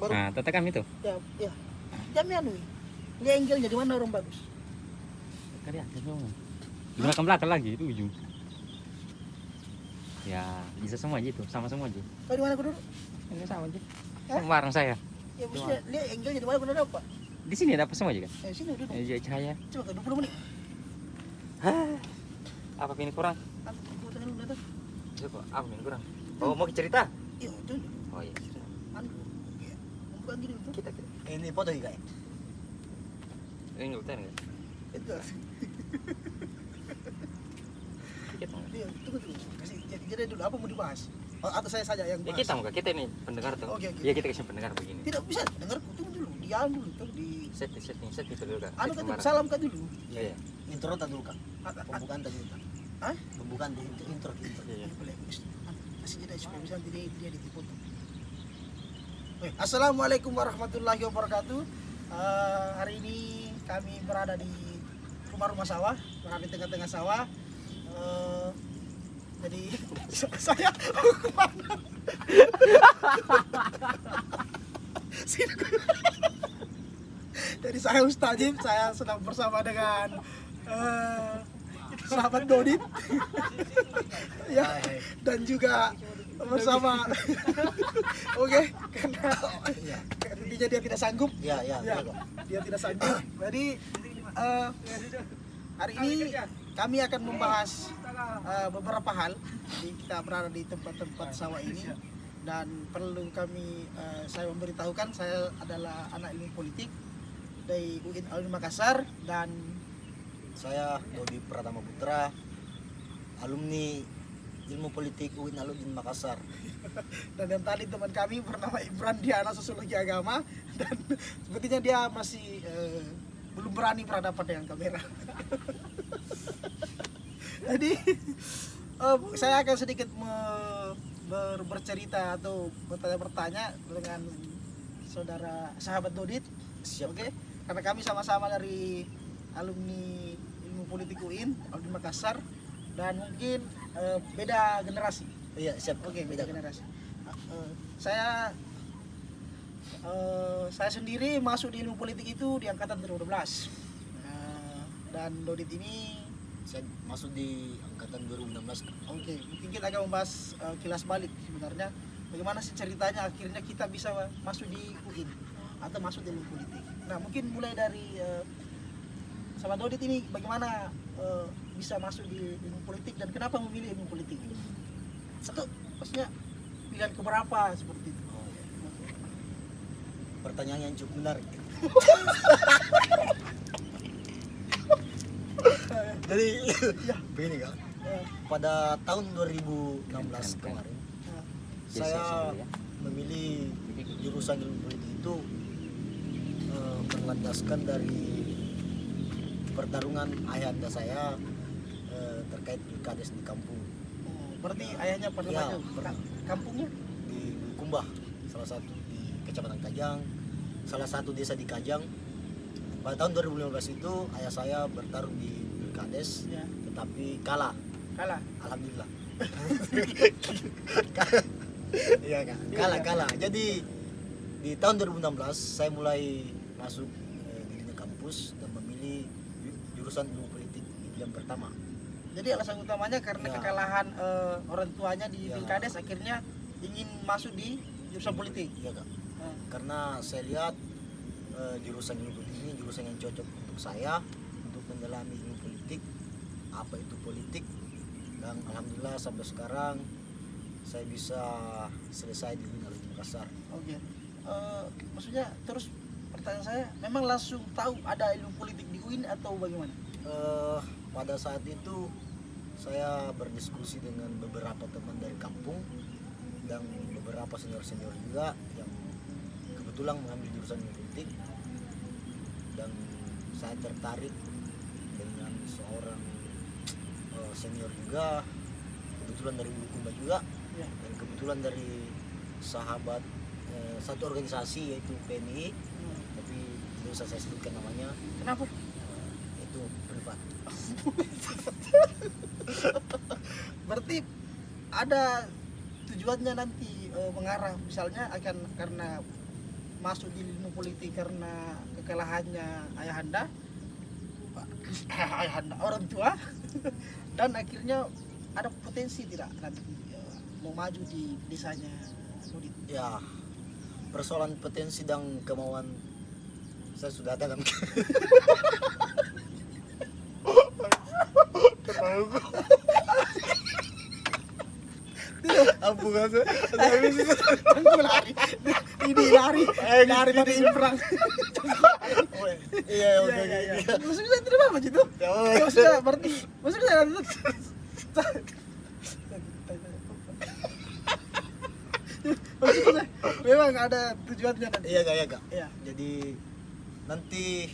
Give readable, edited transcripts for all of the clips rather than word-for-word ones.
baru. Nah, tata kami tuh. Ya, ya. Jamnya anu. Dia angle-nya di mana orang bagus? Kali atas dong. Di belakang belakang lagi itu ujung. Ya, bisa semua aja itu, sama semua aja. Kau di mana kau duduk? Ini sama aja. Hah? Sama bareng saya. Ya, maksudnya dia angle-nya di mana kau dapat? Di sini dapat semua aja kan? Sini duduk. Cahaya. Coba kau 20 menit. Hah. Apa ini kurang? Aku tanya dulu datang. Coba, apa ini kurang? Oh, mau cerita? Iya, itu. Oh iya. Anu. Ya. Bukan gini tuh. Kita. Ini foto juga ya? Ini enggak betul enggak? Itu. Kita enggak? Iya, tunggu dulu. Kasih jadi dulu apa mau dibahas? Oh, atau saya saja yang Ya bahas? kita enggak, kita ini pendengar tuh. Oke, oke. Ya kita kasih pendengar begini. Tidak bisa dengar tunggu dulu. Diam dulu tuh di Set itu dulu kan. anu kan salam kan dulu. Iya. Intro tak dulu kan? Ada Pembukaan tadi kan? Hah? Pembukaan di intro. Iya. Boleh. Kasih jeda supaya bisa dia ditipu tuh. Assalamualaikum warahmatullahi wabarakatuh. Hari ini kami berada di rumah sawah, berada di tengah-tengah sawah. Jadi saya kemana? Jadi saya Ustajib, saya sedang bersama dengan sahabat Dodit ya, dan juga bersama oke, karena intinya dia tidak sanggup Ya. dia tidak sanggup. Jadi hari ini kami akan membahas beberapa hal. Jadi kita berada di tempat-tempat sawah ini, dan perlu saya memberitahukan saya adalah anak ilmu politik dari UIN Alun Makassar, dan Saya Dodi Pratama Putra, alumni Ilmu Politik UIN Alun Makassar. dan yang tadi teman kami bernama Ibran, dia anak sosiologi agama, dan sepertinya dia masih belum berani berhadapan dengan kamera. Jadi saya akan sedikit bercerita atau bertanya-bertanya dengan sahabat Dodit. Siap. Oke, karena kami sama-sama dari alumni ilmu politik UIN Alun Makassar, dan mungkin beda generasi. Iya, siap. Oke, beda generasi. Saya sendiri masuk di ilmu politik itu di angkatan 2012. Dan Dodit ini Saya masuk di angkatan 2016. oke, mungkin kita akan membahas kilas balik sebenarnya bagaimana sih ceritanya akhirnya kita bisa masuk di UIN atau masuk di ilmu politik. Nah, mungkin mulai dari sama Dodit ini bagaimana bisa masuk di ilmu politik dan kenapa memilih ilmu politik? Satu, maksudnya pilihan keberapa seperti itu? Pertanyaan yang cukup menarik. Jadi begini kan, pada tahun 2016 kemarin saya memilih jurusan ilmu politik itu berlandaskan dari pertarungan ayahanda saya terkait pilkades di kampung. Berarti ayahnya pernah Ya, maju pernah. kampungnya? Di Bulukumbah, salah satu di Kecamatan Kajang, salah satu desa di Kajang. Pada tahun 2015 itu ayah saya bertarung di pilkades, Ya. tetapi kalah. Alhamdulillah. Iya kan, kalah. Jadi di tahun 2016 saya mulai masuk di dunia kampus dan memilih jurusan ilmu politik di pilihan pertama. Jadi alasan utamanya karena Ya. kekalahan orang tuanya di Ya. pilkades, akhirnya ingin masuk di jurusan politik. Iya kan, Nah, karena saya lihat jurusan ilmu politik ini jurusan yang cocok untuk saya untuk mendalami ilmu politik, apa itu politik, dan alhamdulillah sampai sekarang saya bisa selesai di UIN Alun Makassar. Oke. Maksudnya terus pertanyaan saya, memang langsung tahu ada ilmu politik di UIN atau bagaimana? Pada saat itu saya berdiskusi dengan beberapa teman dari kampung dan beberapa senior juga yang kebetulan mengambil jurusan ilmu politik, dan saya tertarik dengan seorang senior juga, kebetulan dari Bulukumba juga, Ya. dan kebetulan dari sahabat satu organisasi yaitu PNI, tapi tidak usah saya sebutkan namanya, Kenapa? itu privat. Berarti ada tujuannya nanti mengarah misalnya akan karena masuk di ilmu politik karena kekalahannya ayahanda orang tua dan akhirnya ada potensi tidak nanti mau maju di desanya Nudit? Ya, persoalan potensi dan kemauan saya sudah ada kan. Ampun kan saya Ini lari dari perang. iya oke Iya. oke. Maksudnya saya tidak apa gitu. Ya, Maksudnya berarti maksudnya saya maksudnya memang ada tujuannya nanti. Iya kak. Iya. Jadi nanti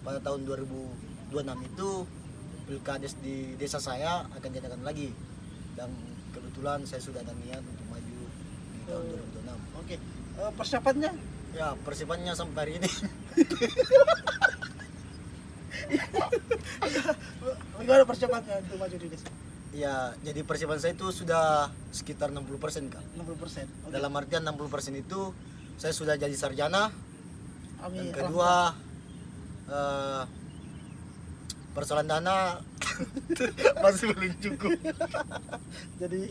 pada tahun 2026 itu pilkades di desa saya akan diadakan lagi, dan kebetulan saya sudah ada niat untuk maju di tahun 2026. Oke. Persiapannya Ya, persiapannya sampai hari ini. bagaimana persiapannya untuk maju di desa? Ya, jadi persiapan saya itu sudah sekitar 60% kak. 60%. Oke. Dalam artian 60% itu saya sudah jadi sarjana. Amin. Dan kedua, persoalan dana masih belum cukup. Jadi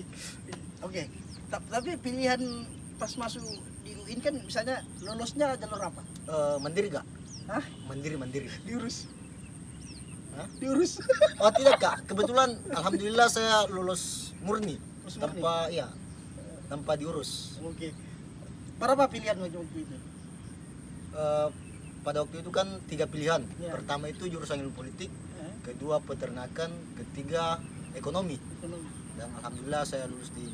oke. Tapi pilihan pas masuk di UIN kan misalnya lolosnya jalur apa? Mandiri kak? Hah? Mandiri. Diurus. Hah? Diurus. Oh tidak kak, kebetulan alhamdulillah saya lulus murni, Lulus tanpa diurus. Oke. Berapa pilihan waktu itu? Pada waktu itu kan 3 pilihan. Ya. Pertama itu jurusan ilmu politik, kedua peternakan, ketiga ekonomi. Ekonomi. Dan alhamdulillah saya lulus di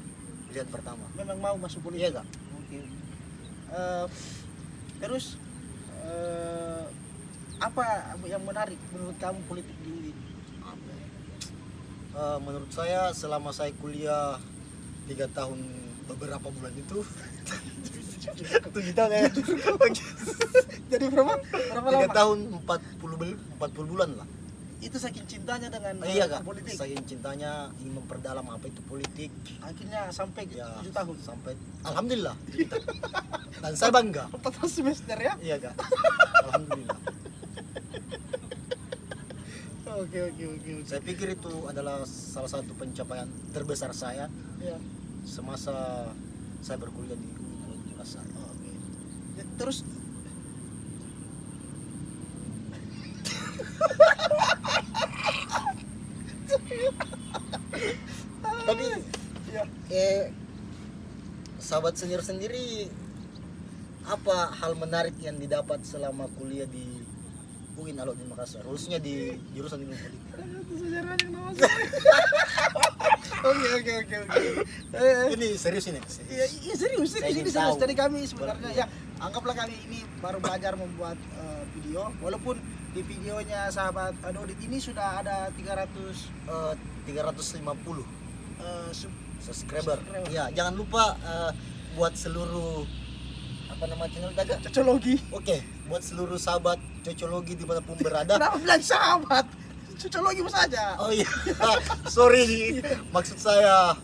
pilihan pertama. Memang mau masuk politik. Iya kak. Oke. Terus apa yang menarik menurut kamu politik di UIN? Menurut saya selama saya kuliah 3 tahun beberapa bulan itu 7 tahun ya. Jadi berapa 3 lama? tahun 40 bulan lah. Itu saking cintanya dengan Iya kak, politik. saking cintanya ingin memperdalam apa itu politik. Akhirnya sampai Ya, 7 tahun. sampai alhamdulillah 7 tahun. Dan saya bangga. 4 semester ya? Iya kak, alhamdulillah. Oke. Saya pikir itu adalah salah satu pencapaian terbesar saya Ya. semasa saya berkuliah di Makassar. Oke. Terus Tapi ya, sahabat senior sendiri, apa hal menarik yang didapat selama kuliah di UIN Alauddin Makassar, khususnya di jurusan ilmu politik? itu sejarah yang nama saya. Oke. Ini serius ini. Iya serius Saya ingin serius. tahu. Jadi kami sebenarnya ya anggaplah kami ini baru belajar membuat video, walaupun di videonya sahabat Nudit ini sudah ada 350 subscriber. Subscriber. Ya, jangan lupa buat seluruh apa nama channel daga? cocologi. Oke, buat seluruh sahabat cocologi dimanapun berada. Kenapa bilang sahabat? Cocologi saja. Oh iya, sorry. Maksud saya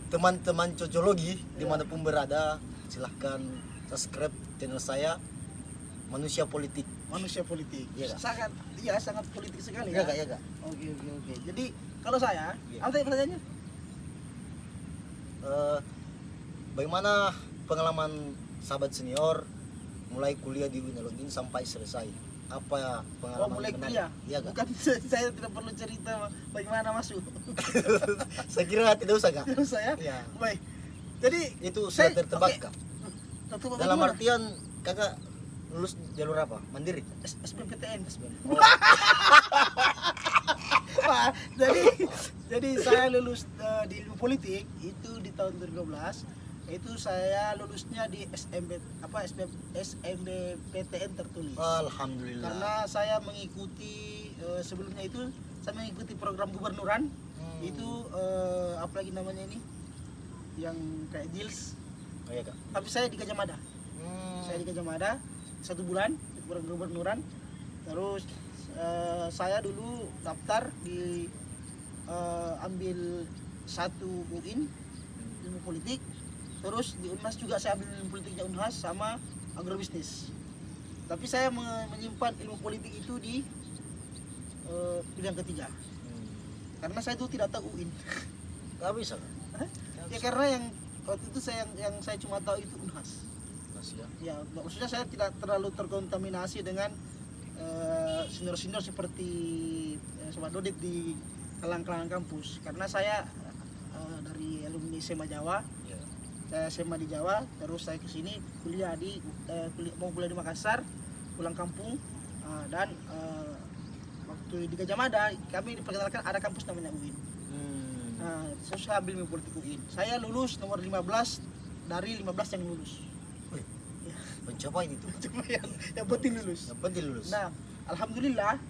teman-teman cocologi dimanapun berada, silahkan subscribe channel saya Manusia Politik. Manusia politik. Iya, Kak. Sangat politik sekali Iya ya. kak, iya kak. Oke. Jadi kalau saya, Iya. apa tadi pertanyaannya? Bagaimana pengalaman sahabat senior mulai kuliah di UIN Alauddin sampai selesai? Apa pengalaman Mulai menarik? kuliah. Iya kak. Bukan saya tidak perlu cerita bagaimana masuk. Saya kira tidak usah kak. Terus saya. Ya, Baik. Jadi itu sudah tertebak oke. kak. Tertebak Dalam bagaimana? artian kakak lulus jalur apa? Mandiri? SBMPTN. Oh, Wah, jadi saya lulus di ilmu politik itu di tahun 2012. Itu saya lulusnya di SBMPTN tertulis. alhamdulillah. Karena saya mengikuti sebelumnya itu saya mengikuti program gubernuran. Itu apalagi namanya ini yang kayak JILS, Oh iya kak. tapi saya di Gajah Mada. Saya di Gajah Mada 1 bulan di program gubernuran. Terus saya dulu daftar di ambil 1 UIN ilmu politik. Terus di UNHAS juga saya ambil ilmu politiknya UNHAS sama agrobisnis. Tapi saya menyimpan ilmu politik itu di pilihan ketiga. Karena saya itu tidak tahu UIN. Gak bisa kan? Hah? Ya karena yang waktu itu yang saya cuma tahu itu Unhas. Masih ya. Ya maksudnya saya tidak terlalu terkontaminasi dengan senior-senior seperti Sobat Dodit di kalangan kampus. Karena saya dari alumni SMA Jawa, Ya. saya SMA di Jawa, terus saya kesini kuliah mau kuliah di Makassar, pulang kampung, dan waktu di Gajah Mada kami diperkenalkan ada kampus namanya UIN. Saya ambil ilmu politik UIN. Saya lulus nomor 15 dari 15 yang lulus. Wih, Ya. pencapaian itu. Cuma yang penting lulus. Yang penting lulus. Nah, alhamdulillah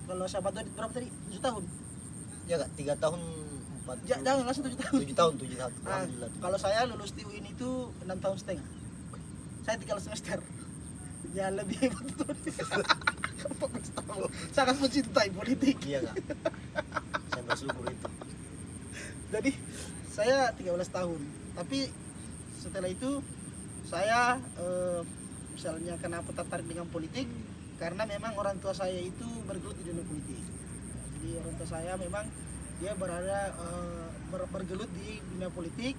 kalau sahabat Dodit berapa tadi? 7 tahun. Ya kak, 3 tahun 4 Jangan langsung 7 tahun. 7 tahun 7 tahun. Nah, Alhamdulillah. kalau saya lulus di UIN itu 6 tahun setengah. Saya 3 semester. Ya lebih hebat itu. 14 tahun. Sangat mencintai politik. Iya kak. Saya bersyukur itu. Jadi saya 13 tahun. Tapi setelah itu saya misalnya kenapa tertarik dengan politik, karena memang orang tua saya itu bergelut di dunia politik. Jadi orang tua saya memang dia berada bergelut di dunia politik,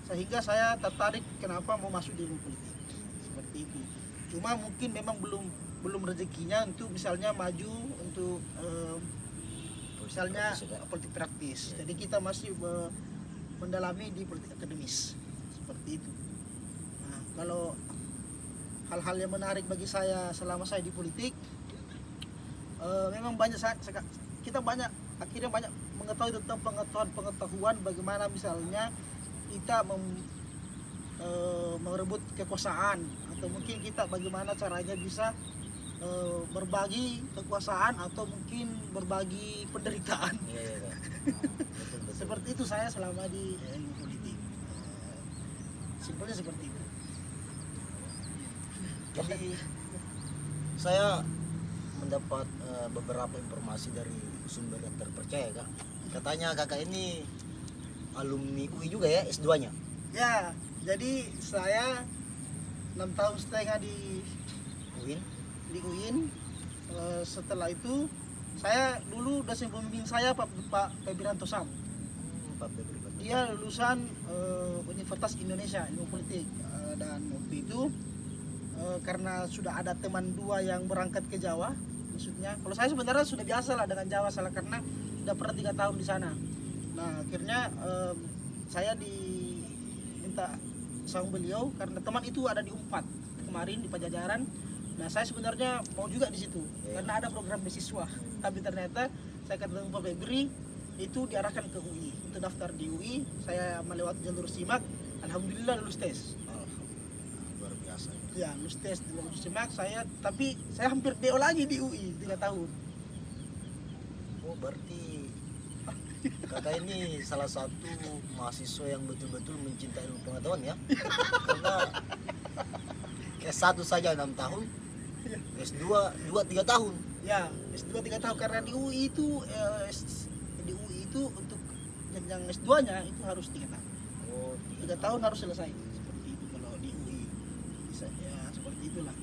sehingga saya tertarik kenapa mau masuk di dunia politik seperti itu. Cuma mungkin memang belum rezekinya untuk misalnya maju untuk misalnya Praktis, ya, Kak? politik praktis. Ya. Jadi kita masih mendalami di politik akademis seperti itu. Nah, kalau hal-hal yang menarik bagi saya selama saya di politik, memang banyak kita akhirnya banyak mengetahui tentang pengetahuan bagaimana misalnya kita merebut kekuasaan, atau mungkin kita bagaimana caranya bisa berbagi kekuasaan atau mungkin berbagi penderitaan. Iya iya kak. Betul betul. Seperti itu saya selama di ilmu politik. Simpelnya seperti itu. Jadi saya mendapat beberapa informasi dari sumber yang terpercaya kak. Katanya kakak ini alumni UI juga ya, S2-nya. Ya, jadi saya 6 tahun setengah di UIN. UIN. Setelah itu saya dulu dosen pembimbing saya Pak Febiranto Sam. Pak Febri, Pak Febri. Dia lulusan Universitas Indonesia Ilmu Politik, dan waktu itu karena sudah ada teman dua yang berangkat ke Jawa, maksudnya kalau saya sebenarnya sudah biasa lah dengan Jawa, salah karena sudah pernah 3 tahun di sana. Nah akhirnya saya diminta sama beliau karena teman itu ada di Unpad kemarin di Pajajaran. Nah saya sebenarnya mau juga di situ karena ada program beasiswa, tapi ternyata saya ketemu Pak Febri itu diarahkan ke UI untuk daftar di UI. Saya melewati jalur SIMAK, alhamdulillah lulus tes. Luar biasa. Ya lulus tes di lulus SIMAK tapi saya hampir DO lagi di UI 3 tahun. Oh berarti kakak ini salah satu mahasiswa yang betul-betul mencintai ilmu pengetahuan ya. Karena S1 saja 6 tahun, S2 3 tahun. Ya S2 3 tahun karena di UI itu untuk jenjang S2-nya itu harus 3 tahun. Oh 3 tahun harus selesai seperti itu kalau di UI. Bisa ya seperti itulah.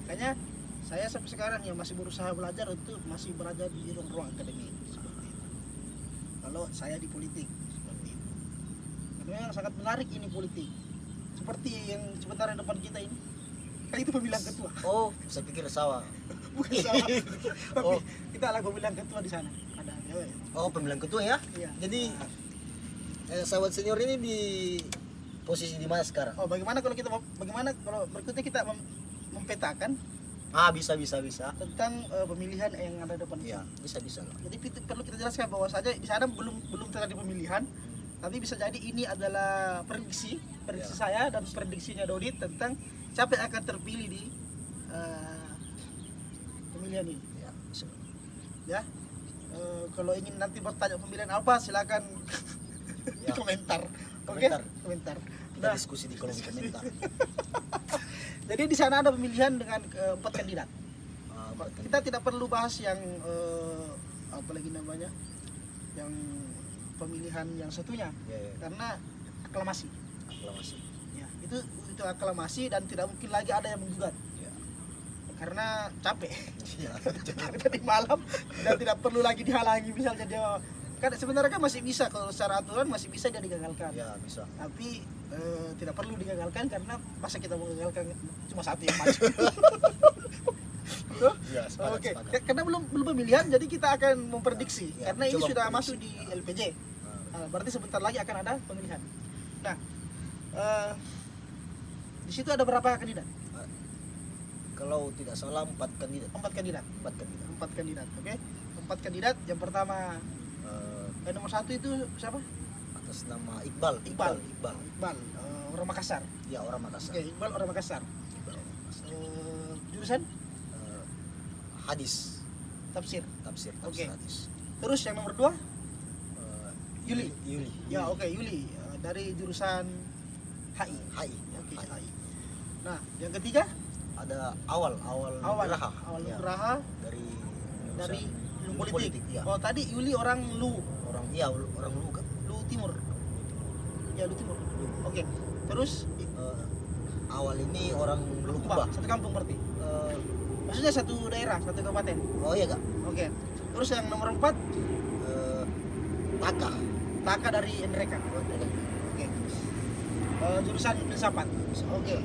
Makanya saya sampai sekarang ya masih berusaha belajar untuk masih berada di ruang akademik seperti itu. Kalau saya di politik seperti itu. Karena yang sangat menarik ini politik. Seperti yang sebentar depan kita ini. Kan itu pemilihan ketua. Oh, saya pikir sawah. Bukan salah. Tapi Oh. kita ada pemilihan ketua di sana. Ada ya. Oh, pemilihan ketua ya? Iya. Jadi sahabat senior ini di posisi di mana sekarang? Oh, bagaimana kalau berikutnya kita mempetakan Ah, bisa. tentang pemilihan yang ada depan Iya, kita. bisa lah. Jadi perlu kita jelaskan bahwa saja di sana belum terjadi pemilihan, tapi bisa jadi ini adalah prediksi Ya. saya dan prediksinya Dodit tentang siapa yang akan terpilih di pemilihan ini. Ya, bisa. Ya, kalau ingin nanti bertanya pemilihan apa silakan di Ya. komentar. Oke? Komentar. Komentar. Kita Nah, diskusi di kolom komentar. jadi di sana ada pemilihan dengan 4 kandidat. Ah, Kita tidak perlu bahas yang apa lagi namanya, yang pemilihan yang satunya, ya, karena aklamasi. aklamasi. Ya, itu itu aklamasi dan tidak mungkin lagi ada yang menggugat Ya. karena capek. Ya. Tadi malam dan tidak perlu lagi dihalangi misalnya dia kan sebenarnya kan masih bisa kalau secara aturan masih bisa dia digagalkan. Ya bisa. Tapi tidak perlu digagalkan karena masa kita mau gagalkan cuma satu yang maju. Ya, sepakat, Oke, sepakat. karena belum pemilihan jadi kita akan memprediksi Ya, karena ini coba sudah memprediksi. masuk di LPJ. Nah, Berarti sebentar lagi akan ada pemilihan. Nah, di situ ada berapa kandidat? kalau tidak salah 4 kandidat. 4 kandidat. 4 kandidat. 4 kandidat, oke? 4 kandidat. Yang pertama nomor 1 itu siapa? Atas nama Iqbal. Iqbal. Iqbal. Iqbal, orang Makassar. Ya, orang Makassar. Oke, Iqbal orang Makassar. Iqbal orang Makassar. Jurusan Hadis, tafsir. tafsir Oke. hadis. Terus yang nomor 2 Yuli. Yuli. Ya, oke, Yuli dari jurusan HI. HI. Oke, HI. HI. Nah, yang ketiga Ada awal Nugraha. Ya, Nugraha dari dari jurusan Ilmu Politik. ya. Oh, tadi Yuli orang Lu Orang lu kan. Lu Timur. Ya, Lu Timur. Oke. Terus Awal ini orang Bulukumba. satu kampung berarti. Maksudnya satu daerah, satu kabupaten. Oh iya kak. Oke. Terus yang nomor 4 Taka. Taka dari Enreka. Oke. Jurusan filsafat. Oke.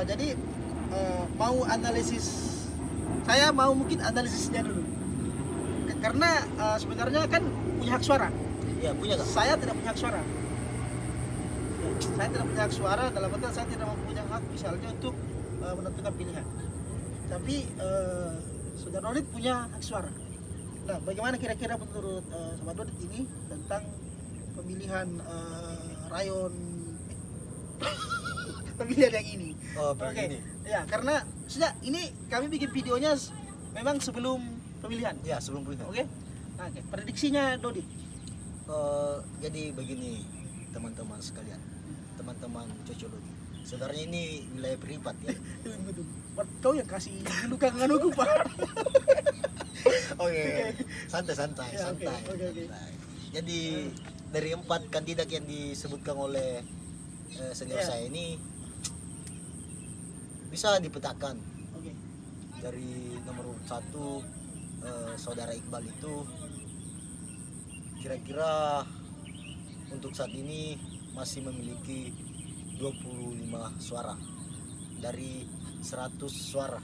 Jadi mau analisis, saya mau mungkin analisisnya dulu. Karena sebenarnya kan punya hak suara. Iya punya kak. Saya tidak punya hak suara. Saya tidak punya hak suara dalam arti saya tidak mempunyai hak misalnya untuk menentukan pilihan. Tapi Saudara Dodit punya hak suara. Nah, bagaimana kira-kira menurut Sobat Dodit ini tentang pemilihan rayon pemilihan yang ini? Oh Oke. begini. Ya, karena sudah ini kami bikin videonya memang sebelum pemilihan. Ya sebelum pilihan. Oke. Nah, oke. Prediksinya Dodit. Jadi begini teman-teman sekalian, teman-teman cocologi. Sebenarnya ini wilayah privat ya. Betul. Kau yang kasih julukan nganuku, Pak. Oke. Santai-santai, Ya, oke, santai. oke, oke. santai. Jadi dari 4 kandidat yang disebutkan oleh senior Ya. saya ini bisa dipetakan. Oke. Dari nomor 1 saudara Iqbal itu kira-kira untuk saat ini masih memiliki 25 suara dari 100 suara.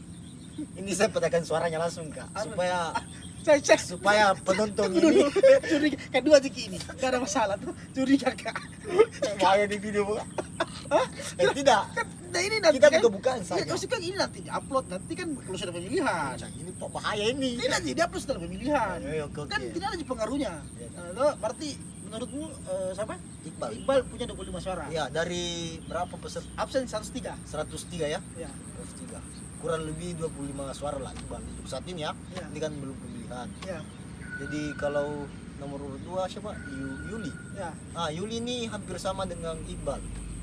Ini saya petakan suaranya langsung kak, supaya Saya cek supaya penonton dulu. ini Curiga. Kedua Jeki ini. Gak ada masalah tuh. Curiga, Kak. bahaya di video bukan? Tidak, Nah, ini nanti kita kan, buka-bukaan ya, saja. maksudnya kan ini nanti diupload nanti kan kalau sudah pemilihan. Ini bahaya ini. Tidak jadi upload setelah pemilihan. Oke. Kan tidak ada pengaruhnya. Ya. Nah, berarti menurutmu siapa? Iqbal. Iqbal punya 25 suara. Ya dari berapa peserta? Absen 103. 103 ya? Ya. 103. Kurang lebih 25 suara lah Iqbal untuk saat ini ya. Ya. Ini kan belum pemilihan. Ya. Jadi kalau nomor urut 2 siapa? Yuli. Ya. Yuli ini hampir sama dengan Iqbal.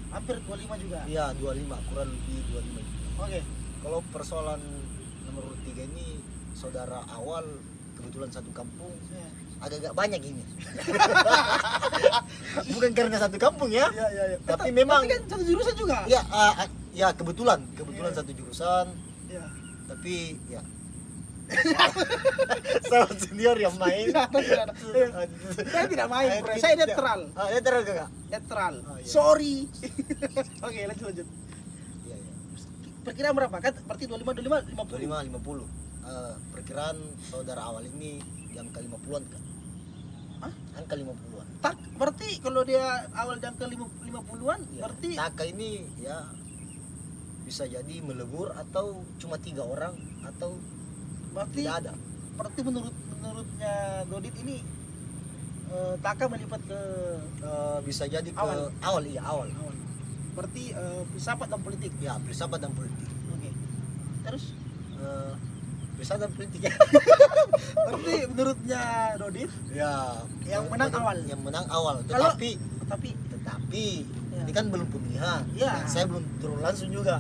Hampir 25 juga. Iya, 25, kurang lebih 25. Oke. Kalau persoalan nomor urut 3 ini saudara awal kebetulan satu kampung, Ya. agak-agak banyak ini. Bukan karena satu kampung ya. Ya, ya, ya. Tapi memang kan satu jurusan juga. ya ya kebetulan Iya. satu jurusan, Ya. tapi ya sama senior yang main. Tidak ada. Saya tidak main, Bre. Saya netral. Netral kakak. Netral. Oh, iya. Sorry. Oke, lanjut. Iya, iya. Perkiraan berapa? Kan berarti 25 50. 25 50. Perkiraan saudara awal ini di angka 50-an kan. Hah? Angka 50-an. Tak, berarti kalau dia awal jangka 50-an, Ya, berarti Taka ini ya bisa jadi melebur atau cuma 3 orang atau tidak ada. berarti menurutnya Dodit ini Taka melipat ke Bisa jadi ke Awal. awal iya awal. awal. Berarti filsafat dan politik. Ya, filsafat dan politik. Oke. Terus Filsafat dan politik ya. berarti menurutnya Dodit Ya, Yang menang awal. Yang menang awal. Kalau- Tetapi tapi ya. ini kan belum pemilihan. Ya. Saya belum turun langsung juga.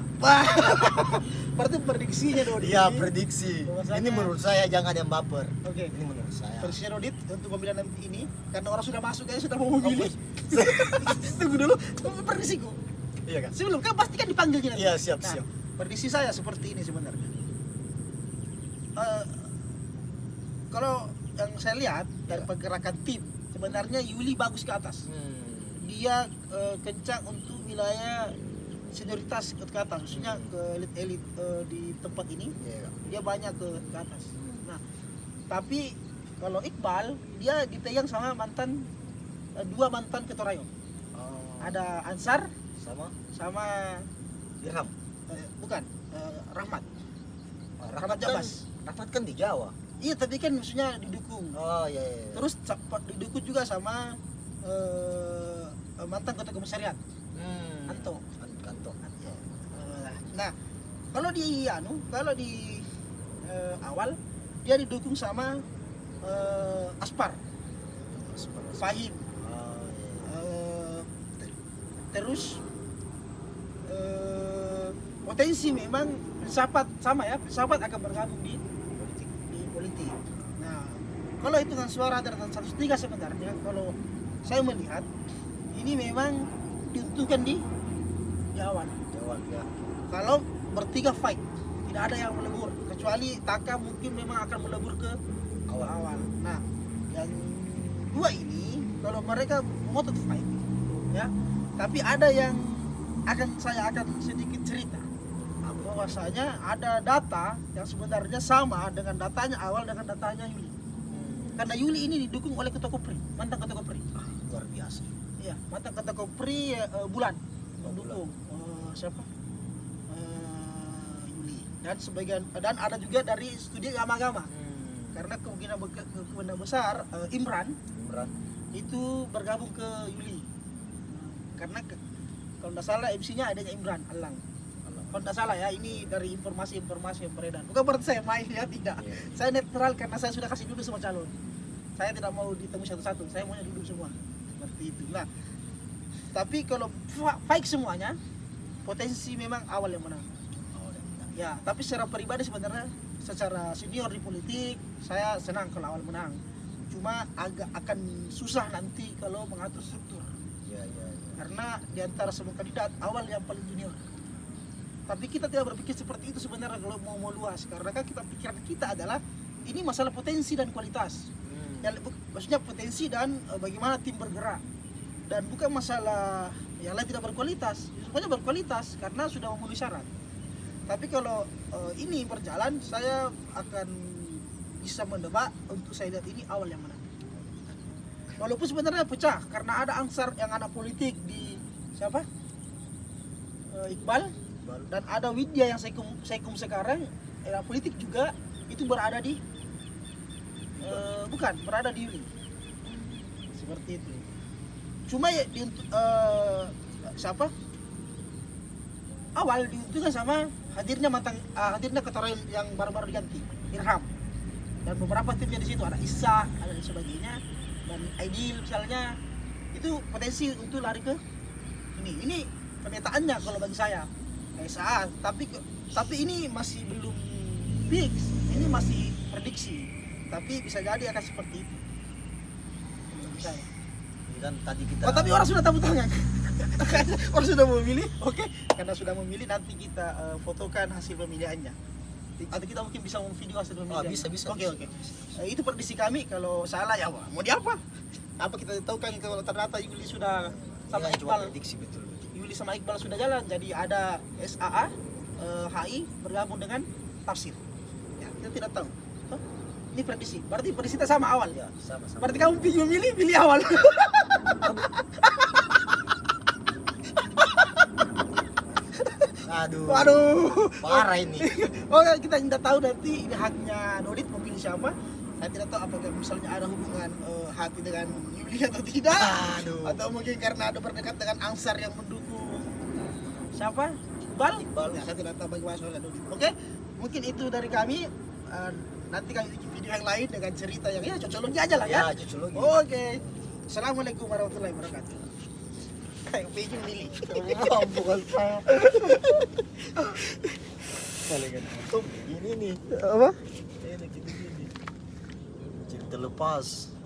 berarti prediksinya Dodit. Iya, prediksi. Bahwasanya- Ini menurut saya jangan yang baper. Oke. Ini menurut saya. Prediksinya Dodit untuk pemilihan nanti ini karena orang sudah masuk kayaknya sudah mau memilih. Apa? Tunggu dulu, prediksiku. Iya kan? Sebelum kan pasti kan dipanggilnya nanti. Iya, siap, Nah, siap. prediksi saya seperti ini sebenarnya. Kalau yang saya lihat dari Iya. pergerakan tim, sebenarnya Yuli bagus ke atas. Dia kencang untuk wilayah senioritas ke atas, maksudnya ke elit-elit di tempat ini. Iya. Dia banyak ke atas. Nah, tapi kalau Iqbal dia dipegang sama dua mantan ketua rayon. Ada Ansar sama Dirham. bukan Rahmat. Rahmat Jabas. Rahmat kan di Jawa. Iya, tapi kan maksudnya didukung. Oh iya. Iya. Terus didukung juga sama mantan ketua komisariat Anto. Kanto. Nah, kalau di awal dia didukung sama Aspar Fahim. Terus potensi memang filsafat akan bergabung di politik. Nah, kalau hitungan suara dari 103 sebenarnya, kalau saya melihat ini memang diuntungkan di awal. Ya. Kalau bertiga fight, tidak ada yang melebur, kecuali Taka mungkin memang akan melebur ke awal. Nah, yang dua ini kalau mereka ngotot fight, ya, tapi ada yang saya akan sedikit cerita bahwasanya ada data yang sebenarnya sama dengan datanya awal dengan datanya Yuli. Karena Yuli ini didukung oleh ketua Kopri, mantan ketua Kopri. Luar biasa. Iya, mantan ketua Kopri Bulan mendukung siapa? Yuli. Dan ada juga dari studi agama-agama. Karena kemungkinan besar Imran itu bergabung ke Yuli. Karena kalau tidak salah MC-nya adanya Imran Alang. Kalau tidak salah ya, ini dari informasi yang beredar. Bukan berarti saya main ya, tidak. Yeah. Saya netral karena saya sudah kasih duduk semua calon. Saya tidak mau ditemu satu-satu, saya maunya duduk semua. Seperti itu. Nah, tapi kalau fight semuanya, potensi memang awal yang menang. Ya, tapi secara pribadi sebenarnya secara senior di politik, saya senang kalau awal menang. Cuma agak akan susah nanti kalau mengatur struktur. Ya. Karena di antara semua kandidat awal yang paling junior. Tapi kita tidak berpikir seperti itu sebenarnya kalau mau luas, karena kan pikiran kita adalah ini masalah potensi dan kualitas. Maksudnya potensi dan bagaimana tim bergerak, dan bukan masalah yang lain tidak berkualitas. Semuanya berkualitas karena sudah memenuhi syarat. Tapi kalau ini berjalan, saya akan bisa menebak untuk saya lihat ini awal yang menang. Walaupun sebenarnya pecah karena ada Ansar yang anak politik di siapa? Iqbal. Dan ada Widya yang Saikum sekarang era politik juga itu berada di berada di Yuli. Seperti itu. Cuma ya awal diuntungkan sama hadirnya ketua yang baru-baru diganti, Irham. Dan beberapa timnya di situ ada Isa, ada dan sebagainya, dan Aidil misalnya. Itu potensi untuk lari ke ini pemetaannya kalau bagi saya. SA, tapi ini masih belum fix, ini masih prediksi, tapi bisa jadi akan seperti itu. Saya. Dan tadi kita. Tapi orang sudah tepuk tangan. Orang sudah memilih, oke? Karena sudah memilih, nanti kita fotokan hasil pemilihannya. Atau kita mungkin bisa memvideo hasil pemilihan. Bisa. Oke. Itu prediksi kami. Kalau salah ya mau diapa? Apa kita tahu kan kalau ternyata Yuli sudah sama cuma Iqbal. prediksi betul. Yuli sama Iqbal sudah jalan, jadi ada SAA, HI bergabung dengan Tafsir. Ya, kita tidak tahu. Ini prediksi. Berarti prediksi kita sama awal. Ya, sama. Berarti kamu pilih awal. Aduh. Parah ini. Oke, kita tidak tahu nanti ini haknya Dodit mau pilih siapa. Saya tidak tahu apakah misalnya ada hubungan hati dengan Yuli atau tidak. Aduh. Atau mungkin karena ada berdekat dengan Ansar yang mendukung siapa? Iqbal. Ya, saya tidak tahu bagaimana soalnya Dodit. Oke, mungkin itu dari kami. Nanti kami bikin video yang lain dengan cerita yang ya cocologi aja lah ya. Ya, cocologi. Oke. Assalamualaikum warahmatullahi wabarakatuh. Kayak pengen milih. Bukan saya. Paling kan. Ini nih. Apa? Ini gini. Cerita lepas.